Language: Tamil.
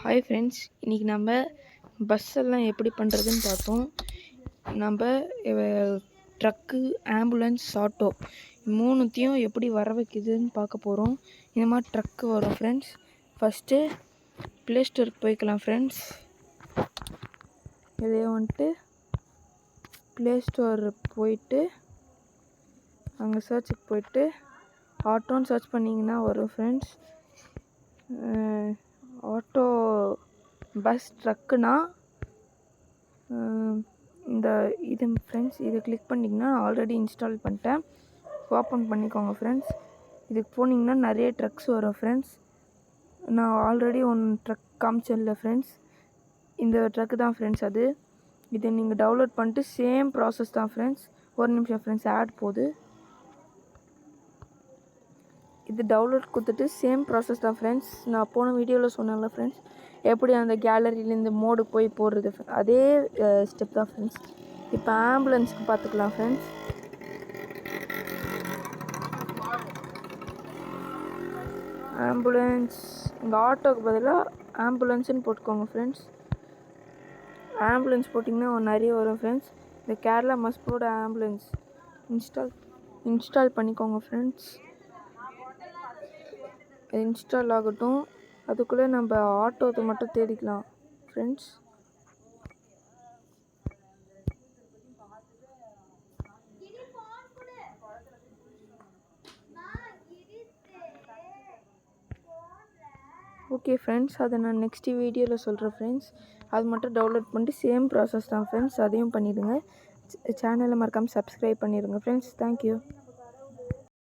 ஹாய் ஃப்ரெண்ட்ஸ், இன்றைக்கி நம்ம பஸ் எல்லாம் எப்படி பண்ணுறதுன்னு பார்த்தோம். நம்ம ட்ரக்கு, ஆம்புலன்ஸ், ஆட்டோ மூணுத்தையும் எப்படி வர வைக்குதுன்னு பார்க்க போகிறோம். இந்த மாதிரி ட்ரக்கு வரும் ஃப்ரெண்ட்ஸ். ஃபஸ்ட்டு ப்ளே ஸ்டோருக்கு போய்க்கலாம் ஃப்ரெண்ட்ஸ். இதே வந்துட்டு ப்ளே ஸ்டோர் போயிட்டு அங்கே சர்ச்சுக்கு போயிட்டு ஆட்டோன்னு சர்ச் பண்ணிங்கன்னா வரும் ஃப்ரெண்ட்ஸ். ஆட்டோ பஸ் ட்ரக்குனா இந்த இது ஃப்ரெண்ட்ஸ், இதை கிளிக் பண்ணிங்கன்னா ஆல்ரெடி இன்ஸ்டால் பண்ணிட்டேன். ஓப்பன் பண்ணிக்கோங்க ஃப்ரெண்ட்ஸ். இதுக்கு போனீங்கன்னா நிறைய ட்ரக்ஸ் வரும் ஃப்ரெண்ட்ஸ். நான் ஆல்ரெடி ட்ரக் காமிச்சேன்ல ஃப்ரெண்ட்ஸ், இந்த ட்ரக்கு தான் ஃப்ரெண்ட்ஸ் அது. இதை நீங்கள் டவுன்லோட் பண்ணிட்டு சேம் ப்ராசஸ் தான் ஃப்ரெண்ட்ஸ். ஒரு நிமிஷம் ஃப்ரெண்ட்ஸ், ஆட் போகுது. இது டவுன்லோட் கொடுத்துட்டு சேம் ப்ராசஸ் தான் ஃப்ரெண்ட்ஸ். நான் போன வீடியோவில் சொன்னேன்ல ஃப்ரெண்ட்ஸ், எப்படி அந்த கேலரியிலேருந்து மோடு போய் போடுறது, அதே ஸ்டெப் தான் ஃப்ரெண்ட்ஸ். இப்போ ஆம்புலன்ஸ்க்கு பார்த்துக்கலாம் ஃப்ரெண்ட்ஸ். ஆம்புலன்ஸ், இந்த ஆட்டோக்கு பதிலாக ஆம்புலன்ஸ்னு போட்டுக்கோங்க ஃப்ரெண்ட்ஸ். ஆம்புலன்ஸ் போட்டிங்கன்னா நிறைய வரும் ஃப்ரெண்ட்ஸ். இந்த கேரளா மஸ்போட ஆம்புலன்ஸ் இன்ஸ்டால் பண்ணிக்கோங்க ஃப்ரெண்ட்ஸ். இன்ஸ்டால் ஆகட்டும், அதுக்குள்ளே நம்ம ஆட்டோவை மட்டும் தேடிக்கலாம் ஃப்ரெண்ட்ஸ். ஓகே ஃப்ரெண்ட்ஸ், அதை நான் நெக்ஸ்ட் வீடியோவில் சொல்கிறேன் ஃப்ரெண்ட்ஸ். அது மட்டும் டவுன்லோட் பண்ணிட்டு சேம் ப்ராசஸ் தான் ஃப்ரெண்ட்ஸ், அதையும் பண்ணிவிடுங்க. சேனலை மறக்காமல் சப்ஸ்கிரைப் பண்ணிடுங்க ஃப்ரெண்ட்ஸ். தேங்க்யூ.